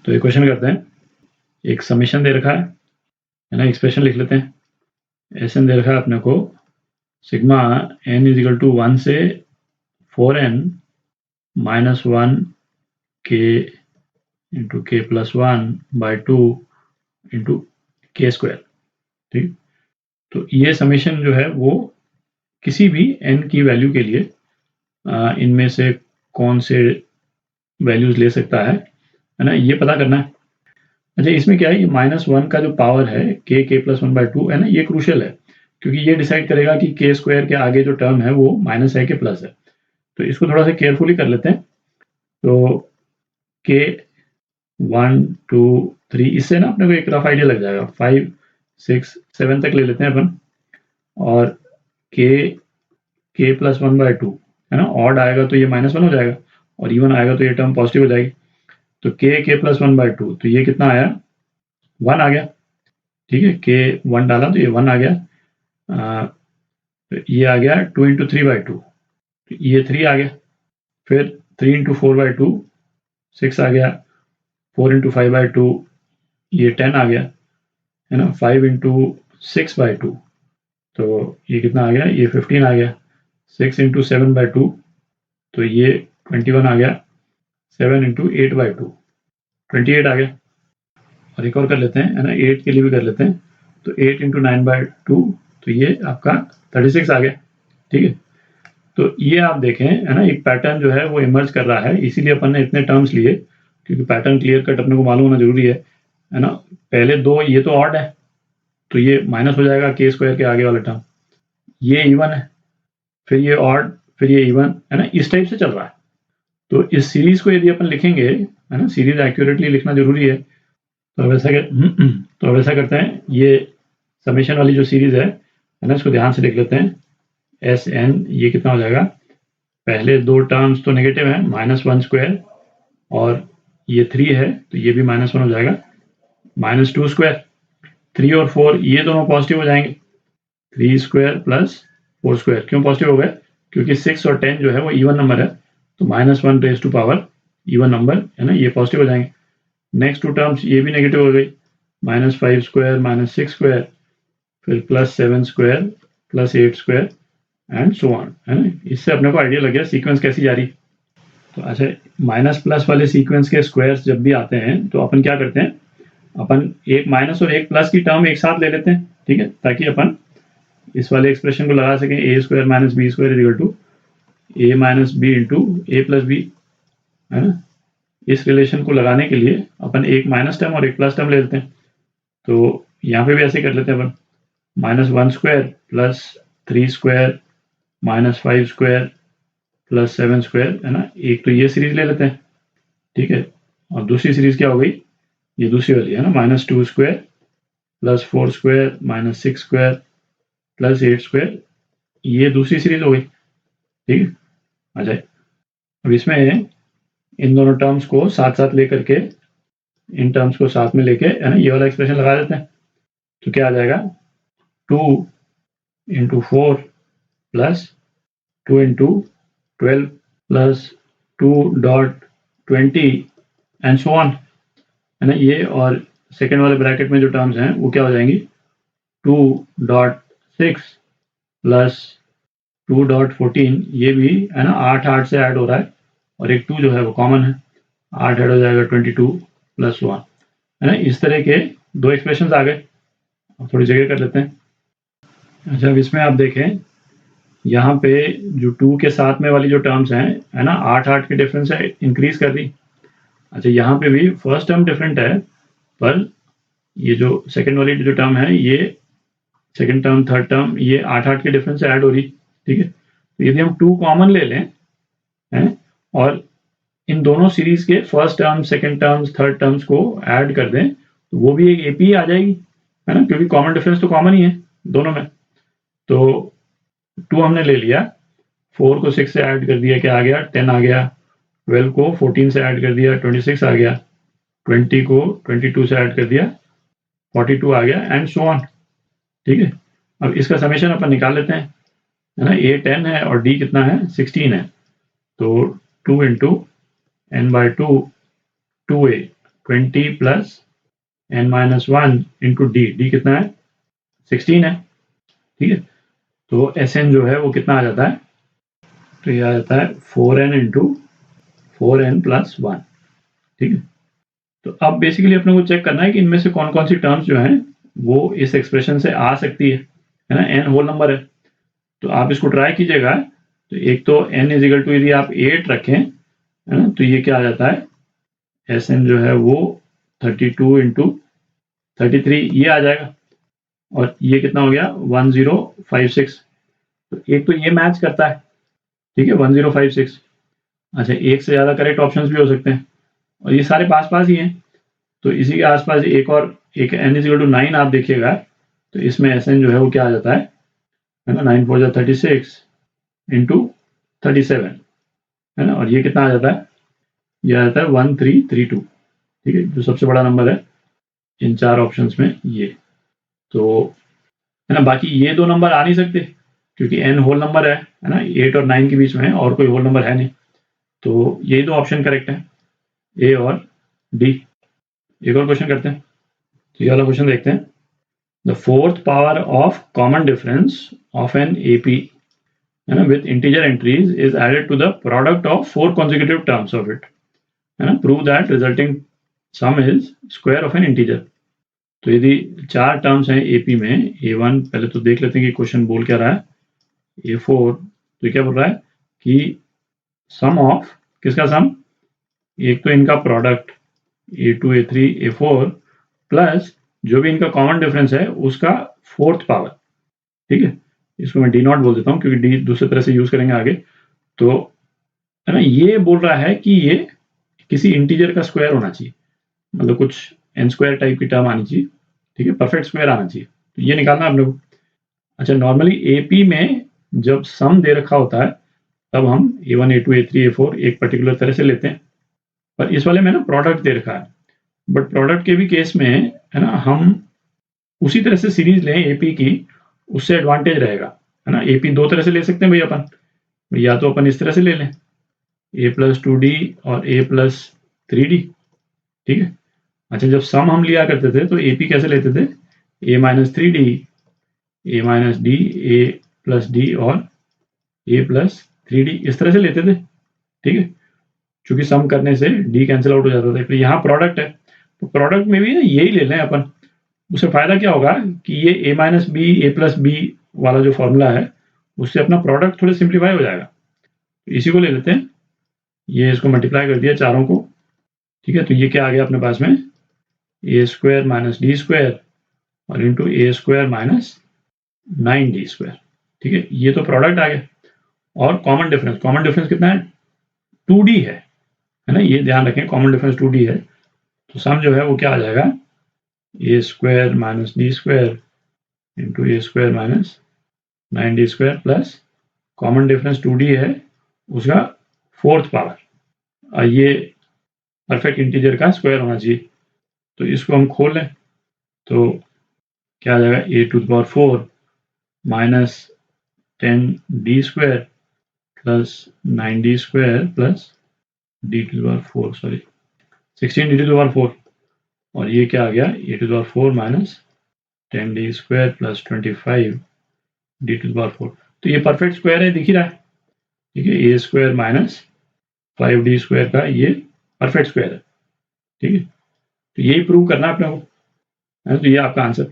तो इक्वेशन करते हैं, एक समीशन दे रखा है ना, एक्सप्रेशन लिख लेते हैं। एसएन दे रखा है अपने को, सिग्मा n इजिकल टू 1 से 4n माइनस 1 k इंटू के प्लस 1 बाई 2 इंटू के स्क्वायर। ठीक, तो ये समीशन जो है वो किसी भी n की वैल्यू के लिए इनमें से कौन से वैल्यूज ले सकता है ना, ये पता करना है। अच्छा, इसमें क्या है, ये -1 का जो पावर है के प्लस 1 बाई 2 है ना, ये क्रूशियल है, क्योंकि ये डिसाइड करेगा कि के स्क्वायर के आगे जो टर्म है वो माइनस है कि प्लस है। तो इसको थोड़ा सा केयरफुली कर लेते हैं। तो के 1 2 3, इससे ना अपने को एक रफ आइडिया लग जाएगा। 5 6 7 तक ले लेते हैं अपन, और के प्लस 1 बाई 2 है ना, ऑड आएगा तो ये -1 हो जाएगा, और इवन आएगा तो ये टर्म पॉजिटिव हो जाएगी। तो के प्लस 1 बाई 2, तो ये कितना आया, 1 आ गया। ठीक है, के 1 डाला तो ये 1 आ गया। तो ये आ गया 2 इंटू 3 बाई 2, तो ये 3 आ गया। फिर 3 इंटू 4 बाई 2 6 आ गया। 4 इंटू 5 बाई 2 ये 10 आ गया, है ना। 5 इंटू 6 बाई 2, तो ये कितना आ गया, ये 15 आ गया। 6 इंटू 7 बाई 2, तो ये 21 आ गया। 7 इंटू 8 बाई 2, 28 आ गया। और एक और कर लेते हैं, है ना, 8 के लिए भी कर लेते हैं। तो 8 इंटू 9 बाई 2, तो ये आपका 36 आ गया। ठीक है, तो ये आप देखें, है ना, एक पैटर्न जो है वो इमर्ज कर रहा है, इसीलिए अपन ने इतने टर्म्स लिए, क्योंकि पैटर्न क्लियर कट अपने को मालूम होना जरूरी है ना। पहले दो ये तो ऑड है, तो ये माइनस हो जाएगा के स्क्वायर के आगे वाला टर्म। ये इवन है, फिर ये ऑड, फिर ये इवन, है ना, इस टाइप से चल रहा है। तो इस सीरीज को यदि अपन लिखेंगे, है ना, सीरीज एक्यूरेटली लिखना जरूरी है। तो वैसा करते हैं, ये समेशन वाली जो सीरीज है ना, इसको ध्यान से देख लेते हैं। एस एन, ये कितना हो जाएगा, पहले दो टर्म्स तो नेगेटिव है, -1 स्क्वायर, और ये 3 है तो ये भी -1 हो जाएगा। -2 स्क्वायर, 3 और 4 ये दोनों पॉजिटिव हो जाएंगे। 3 स्क्वायर प्लस 4 स्क्वायर, क्यों पॉजिटिव हो गए, क्योंकि 6 और 10 जो है वो इवन नंबर है, तो -1 raise to power even number, है ना, ये पॉजिटिव हो जाएंगे। नेक्स्ट टू टर्म्स ये भी नेगेटिव हो गई, -5 स्क्वायर -6 स्क्वायर, फिर +7 square +8 square and so on, है ना। इससे अपने को आइडिया लग गया सीक्वेंस कैसी जा रही। तो अच्छा, माइनस प्लस वाले सीक्वेंस के स्क्वायर्स जब भी आते हैं तो अपन क्या करते हैं, अपन एक माइनस और एक प्लस की टर्म एक साथ ले लेते हैं। ठीक है, ताकि अपन इस वाले एक्सप्रेशन को लगा सकें, a square minus b square equal to a minus b into a plus b, है ना। इस रिलेशन को लगाने के लिए अपन एक माइनस टर्म और एक प्लस टर्म ले लेते हैं। तो यहाँ पे भी ऐसे कर लेते हैं अपन, -1 square plus 3 square -5 square plus 7 square, है ना। एक तो ये सीरीज ले लेते हैं, ठीक है, और दूसरी सीरीज क्या हो गई, ये दूसरी वाली, है ना, -2 square plus 4 square -6 square plus 8 square, ये दूसरी सीरीज हो गई। ठीक है, अच्छा, अब इसमें इन दोनों टर्म्स को साथ साथ लेकर के, इन टर्म्स को साथ में लेके, है ना, ये वाला एक्सप्रेशन लगा देते हैं। तो क्या आ जाएगा, 2 into 4 plus 2 into 12 plus 2 dot 20 and so on, है ना। ये और सेकेंड वाले ब्रैकेट में जो टर्म्स हैं वो क्या हो जाएंगी, 2.6 प्लस 2.14, ये भी, है ना, 8 से ऐड हो रहा है, और एक 2 जो है वो कॉमन है, 8 ऐड हो जाएगा 22 प्लस 1, है ना। इस तरह के दो एक्सप्रेशन आ गए। अब थोड़ी जगह कर लेते हैं। अच्छा, अब इसमें आप देखें, यहाँ पे जो 2 के साथ में वाली जो टर्म्स हैं, है ना, 8 के डिफरेंस है, इंक्रीज कर दी। अच्छा, यहाँ पे भी फर्स्ट टर्म डिफरेंट है, पर ये जो सेकंड वाली जो टर्म है, ये सेकंड टर्म थर्ड टर्म, ये 8 के डिफरेंस से ऐड हो रही। ठीक है, तो यदि हम 2 कॉमन ले लें, हैं, और इन दोनों सीरीज के first term second terms third terms को ऐड कर दें, तो वो भी एक एपी आ जाएगी, है ना, क्योंकि कॉमन डिफरेंस तो कॉमन ही है दोनों में। तो 2 हमने ले लिया, 4 को 6 से ऐड कर दिया, क्या आ गया, 10 आ गया। 12 को 14 से ऐड कर दिया, 26 आ गया। 20 को 22 से ऐड कर दिया, 42 आ गया, एंड सो ऑन। ठीक है, अब इसका समेशन अपन निकाल लेते हैं, है ना। ए 10 है और डी कितना है, 16 है। तो 2 into n by 2 2a, 20 plus n-1 into D कितना है 16 है, ठीक है। तो Sn जो है वो कितना आ जाता है, तो ये आ जाता है 4n इंटू 4n प्लस 1, ठीक है। तो अब बेसिकली अपने को चेक करना है कि इनमें से कौन कौन सी टर्म्स जो हैं वो इस एक्सप्रेशन से आ सकती है ना। n होल नंबर है तो आप इसको ट्राई कीजिएगा। तो एक तो n इजिकल टू यदि आप 8 रखें है ना, तो ये क्या आ जाता है Sn जो है वो 32 इंटू 33 ये आ जाएगा, और ये कितना हो गया 1056। तो एक तो ये मैच करता है, ठीक है 1056। अच्छा, एक से ज़्यादा करेक्ट ऑप्शंस भी हो सकते हैं और ये सारे पास पास ही हैं। तो इसी के आसपास एक और एक n इजिकल टू 9 आप देखिएगा, तो इसमें Sn जो है वो क्या आ जाता है ना 9 4 36 इंटू 37 है ना, और ये कितना आ जाता है, ये आ जाता है 1332, ठीक है, जो सबसे बड़ा नंबर है इन चार ऑप्शंस में ये। तो है ना, बाकी ये दो नंबर आ नहीं सकते क्योंकि n होल नंबर है ना, 8 और 9 के बीच में है और कोई होल नंबर है नहीं। तो यही दो ऑप्शन करेक्ट है, ए और डी। एक और क्वेश्चन करते हैं, तो ये वाला क्वेश्चन देखते हैं। The fourth power of common difference of an AP है ना with integer entries is added to the product of 4 consecutive terms of it है ना, prove that resulting sum is square of an integer. तो यदि 4 terms हैं AP में, A1 पहले तो देख लेते हैं कि क्वेश्चन बोल क्या रहा है। A4 तो क्या बोल रहा है कि सम ऑफ, किसका सम, एक तो इनका product A2 A3 A4 plus जो भी इनका कॉमन डिफरेंस है उसका फोर्थ पावर, ठीक है। इसको मैं डी नॉट बोल देता हूँ क्योंकि डी दूसरी तरह से यूज करेंगे आगे। तो है ना, ये बोल रहा है कि ये किसी इंटीजर का स्क्वायर होना चाहिए, मतलब कुछ एन स्क्वायर टाइप की टर्म आनी चाहिए, ठीक है, परफेक्ट स्क्वायर आना चाहिए। तो ये निकालना आप लोग। अच्छा, नॉर्मली एपी में जब सम दे रखा होता है तब हम A1 A2 A3 A4 एक पर्टिकुलर तरह से लेते हैं, पर इस वाले में ना प्रोडक्ट दे रखा है। बट प्रोडक्ट के भी केस में है ना, हम उसी तरह से सीरीज लें एपी की, उससे एडवांटेज रहेगा है ना। एपी दो तरह से ले सकते हैं भाई अपन, या तो अपन इस तरह से ले लें A+2D और A+3D, ठीक है। अच्छा, जब सम हम लिया करते थे तो एपी कैसे लेते थे, A-3D A-D A+D और A+3D इस तरह से लेते थे, ठीक है, क्योंकि सम करने से डी कैंसिल आउट हो जाता था। फिर यहाँ प्रोडक्ट है तो प्रोडक्ट में भी ना यही ले लें अपन, उससे फायदा क्या होगा कि ये A-B A+B वाला जो फॉर्मूला है उससे अपना प्रोडक्ट थोड़े सिंप्लीफाई हो जाएगा। तो इसी को ले लेते हैं, ये इसको मल्टीप्लाई कर दिया चारों को, ठीक है। तो ये क्या आ गया अपने पास में A² - D² और इंटू A² - 9D², ठीक है। ये तो प्रोडक्ट आ गया। और कॉमन डिफरेंस कितना है 2D है ना, ये ध्यान रखें कॉमन डिफरेंस 2D है। तो सम जो है वो क्या आ जाएगा A² - D² into A² - 9D² plus common difference 2D है उसका फोर्थ पावर, ये परफेक्ट इंटीजर का स्क्वायर होना चाहिए। तो इसको हम खोल लें तो क्या आ जाएगा A⁴ minus 10D² plus 9D² plus D⁴, sorry 16D⁴, और ये क्या आ गया A⁴ minus 10D² plus 25D⁴। तो ये परफेक्ट स्क्वायर है, दिख ही रहा है, ठीक है। A² माइनस 5D² का ये परफेक्ट स्क्वायर है, ठीक है। तो यही प्रूव करना है अपने को, तो ये आपका आंसर।